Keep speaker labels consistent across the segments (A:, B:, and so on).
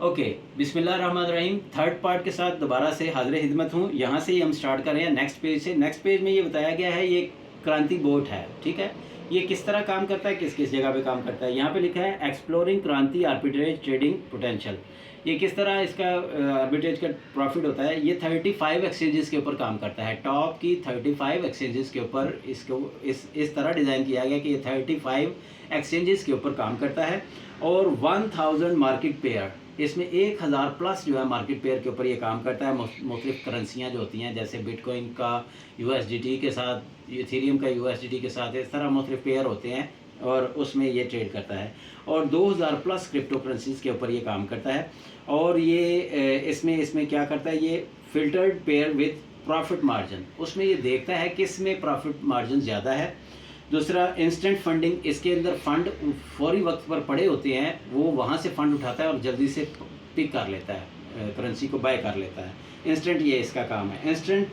A: Okay, बिस्मिल्लाहिर्रहमानिर्रहीम। Third part के साथ दोबारा से हाज़िर खिदमत हूँ। यहाँ से ही हम स्टार्ट कर रहे हैं नेक्स्ट पेज से। नेक्स्ट पेज में ये बताया गया है, ये क्रांति बोट है, ठीक है। ये किस तरह काम करता है, किस किस जगह पे काम करता है। यहाँ पे लिखा है एक्सप्लोरिंग क्रांति आर्बिट्रेज ट्रेडिंग पोटेंशियल। ये किस तरह इसका आर्बिट्रेज का प्रॉफिट होता है। ये 35 एक्सचेंजेस के ऊपर काम करता है। टॉप की 35 एक्सचेंजेस के ऊपर इसको इस तरह डिज़ाइन किया गया कि ये 35 एक्सचेंजेस के ऊपर काम करता है और 1000 मार्केट पेयर, इसमें 1000 प्लस जो है मार्केट पेयर के ऊपर ये काम करता है। मुख्तलिफ करेंसियाँ जो होती हैं, जैसे बिटकॉइन का USDT के साथ, इथेरियम का USDT के साथ, इस तरह मुख्तलिफ पेयर होते हैं और उसमें ये ट्रेड करता है। और 2000 प्लस क्रिप्टो करेंसीज के ऊपर ये काम करता है। और ये इसमें क्या करता है, ये filtered pair with profit margin, उसमें ये देखता है किस में प्रॉफिट मार्जिन ज़्यादा है। दूसरा, इंस्टेंट फंडिंग, इसके अंदर फ़ंड फौरी वक्त पर पड़े होते हैं, वो वहाँ से फ़ंड उठाता है और जल्दी से पिक कर लेता है, करेंसी को बाय कर लेता है। इंस्टेंट ये इसका काम है। इंस्टेंट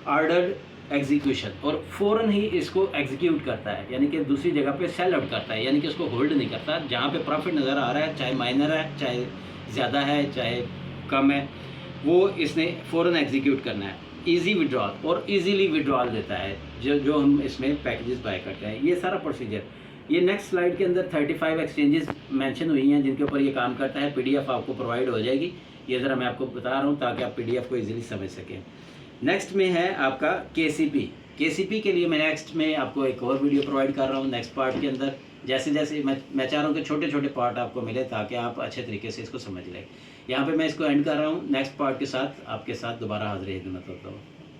A: ऑर्डर एग्जीक्यूशन, और फ़ौरन ही इसको एग्जीक्यूट करता है, यानी कि दूसरी जगह पे सेल आउट करता है, यानी कि उसको होल्ड नहीं करता। जहाँ पे प्रॉफिट नज़र आ रहा है, चाहे माइनर है, चाहे ज़्यादा है, चाहे कम है, वो इसने फ़ौरन एग्जीक्यूट करना है। इजी विड्रॉल, और इजीली विड्रॉल देता है जो हम इसमें पैकेजेस बाय करते हैं। ये सारा प्रोसीजर, ये नेक्स्ट स्लाइड के अंदर 35 एक्सचेंजेस मेंशन हुई हैं जिनके ऊपर ये काम करता है। PDF आपको प्रोवाइड हो जाएगी। ये ज़रा मैं आपको बता रहा हूँ ताकि आप PDF को इजीली समझ सकें। नेक्स्ट में है आपका KCP के लिए मैं नेक्स्ट में आपको एक और वीडियो प्रोवाइड कर रहा हूँ नेक्स्ट पार्ट के अंदर। जैसे जैसे मैं चाह रहा हूँ कि छोटे छोटे पार्ट आपको मिले ताकि आप अच्छे तरीके से इसको समझ लें। यहाँ पे मैं इसको एंड कर रहा हूँ। नेक्स्ट पार्ट के साथ आपके साथ दोबारा हाजिर खिदमत होता हूँ।